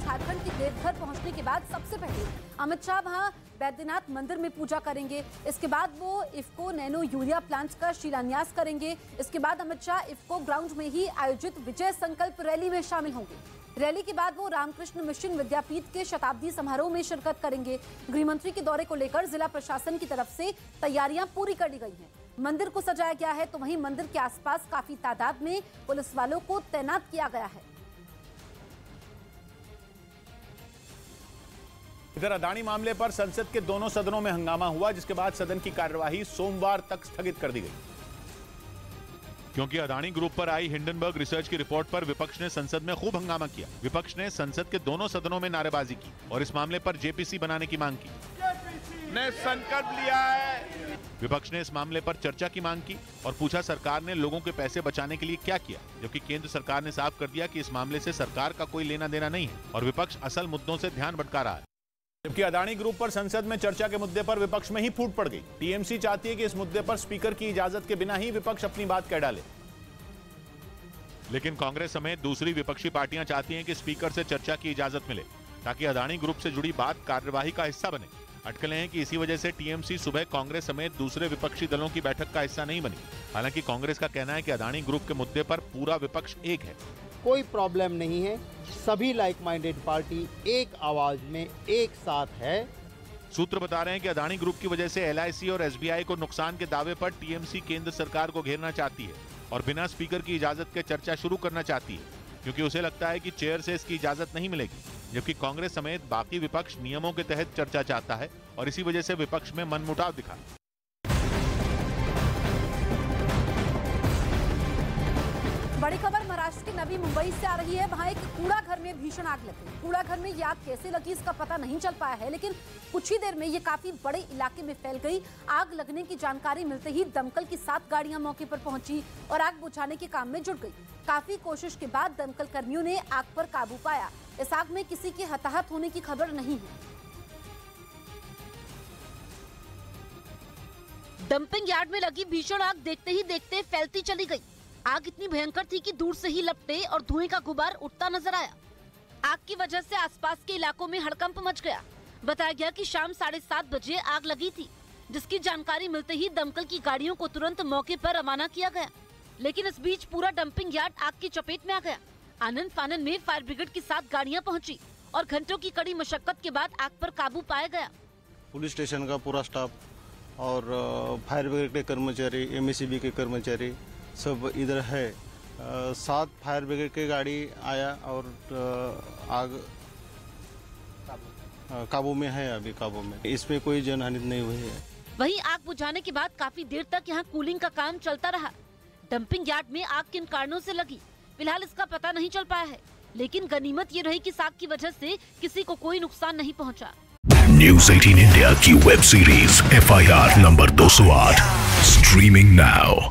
झारखंड के देवघर पहुंचने के बाद सबसे पहले अमित शाह वहां बैद्यनाथ मंदिर में पूजा करेंगे। इसके बाद वो इफ्को नैनो यूरिया प्लांट का शिलान्यास करेंगे। इसके बाद अमित शाह इफ्को ग्राउंड में ही आयोजित विजय संकल्प रैली में शामिल होंगे। रैली के बाद वो रामकृष्ण मिशन विद्यापीठ के शताब्दी समारोह में शिरकत करेंगे। गृहमंत्री के दौरे को लेकर जिला प्रशासन की तरफ से तैयारियां पूरी कर ली गई हैं। मंदिर को सजाया गया है, तो वहीं मंदिर के आसपास काफी तादाद में पुलिस वालों को तैनात किया गया है। इधर अदानी मामले पर संसद के दोनों सदनों में हंगामा हुआ, जिसके बाद सदन की कार्यवाही सोमवार तक स्थगित कर दी गई। क्योंकि अदानी ग्रुप पर आई हिंडनबर्ग रिसर्च की रिपोर्ट पर विपक्ष ने संसद में खूब हंगामा किया। विपक्ष ने संसद के दोनों सदनों में नारेबाजी की और इस मामले पर जेपीसी बनाने की मांग की। ने संकल्प लिया है। विपक्ष ने इस मामले पर चर्चा की मांग की और पूछा सरकार ने लोगों के पैसे बचाने के लिए क्या किया, जबकि केंद्र सरकार ने साफ कर दिया कि इस मामले से सरकार का कोई लेना देना नहीं है और विपक्ष असल मुद्दों से ध्यान भटका रहा है। जबकि अदानी ग्रुप पर संसद में चर्चा के मुद्दे पर विपक्ष में ही फूट पड़ गई। टीएमसी चाहती है कि इस मुद्दे पर स्पीकर की इजाजत के बिना ही विपक्ष अपनी बात कह डाले, लेकिन कांग्रेस समेत दूसरी विपक्षी पार्टियां चाहती हैं कि स्पीकर से चर्चा की इजाजत मिले ताकि अदानी ग्रुप से जुड़ी बात कार्यवाही का हिस्सा बने। अटकलें हैं कि इसी वजह से टीएमसी सुबह कांग्रेस समेत दूसरे विपक्षी दलों की बैठक का हिस्सा नहीं बनी। हालांकि कांग्रेस का कहना है कि अदानी ग्रुप के मुद्दे पर पूरा विपक्ष एक है। कोई प्रॉब्लम नहीं है, सभी लाइक माइंडेड पार्टी एक आवाज में एक साथ है। सूत्र बता रहे हैं कि अदानी ग्रुप की वजह से एलआईसी और एसबीआई को नुकसान के दावे पर टीएमसी केंद्र सरकार को घेरना चाहती है और बिना स्पीकर की इजाजत के चर्चा शुरू करना चाहती है, क्योंकि उसे लगता है कि चेयर से इसकी इजाजत नहीं मिलेगी। जबकि कांग्रेस समेत बाकी विपक्ष नियमों के तहत चर्चा चाहता है और इसी वजह से विपक्ष में मनमुटाव दिखा। बड़ी खबर महाराष्ट्र के नवी मुंबई से आ रही है। वहां एक कूड़ा घर में भीषण आग लगी। कूड़ा घर में ये आग कैसे लगी इसका पता नहीं चल पाया है, लेकिन कुछ ही देर में ये काफी बड़े इलाके में फैल गई। आग लगने की जानकारी मिलते ही दमकल की 7 गाड़ियां मौके पर पहुंची और आग बुझाने के काम में जुट गई। काफी कोशिश के बाद दमकल कर्मियों ने आग पर काबू पाया। इस आग में किसी के हताहत होने की खबर नहीं है। डंपिंग यार्ड में लगी भीषण आग देखते ही देखते फैलती चली गई। आग इतनी भयंकर थी कि दूर से ही लपटे और धुएं का गुबार उठता नजर आया। आग की वजह से आसपास के इलाकों में हड़कंप मच गया। बताया गया कि शाम 7:30 बजे आग लगी थी, जिसकी जानकारी मिलते ही दमकल की गाड़ियों को तुरंत मौके पर रवाना किया गया, लेकिन इस बीच पूरा डंपिंग यार्ड आग की चपेट में आ गया। आनंद फानन में फायर ब्रिगेड की 7 गाड़ियां पहुंची और घंटों की कड़ी मशक्कत के बाद आग पर काबू पाया गया। पुलिस स्टेशन का पूरा स्टाफ और फायर ब्रिगेड के कर्मचारी, एमएससीबी के कर्मचारी सब इधर है। 7 फायर ब्रिगेड की गाड़ी आया और आग काबू में है, अभी काबू में। इसमें कोई जनहानि नहीं हुई है। वहीं आग बुझाने के बाद काफी देर तक यहाँ कूलिंग का काम चलता रहा। डंपिंग यार्ड में आग किन कारणों से लगी फिलहाल इसका पता नहीं चल पाया है, लेकिन गनीमत ये रही कि आग की वजह से किसी को कोई नुकसान नहीं पहुँचा। न्यूज़ 18 इंडिया की web series FIR number 208 streaming now.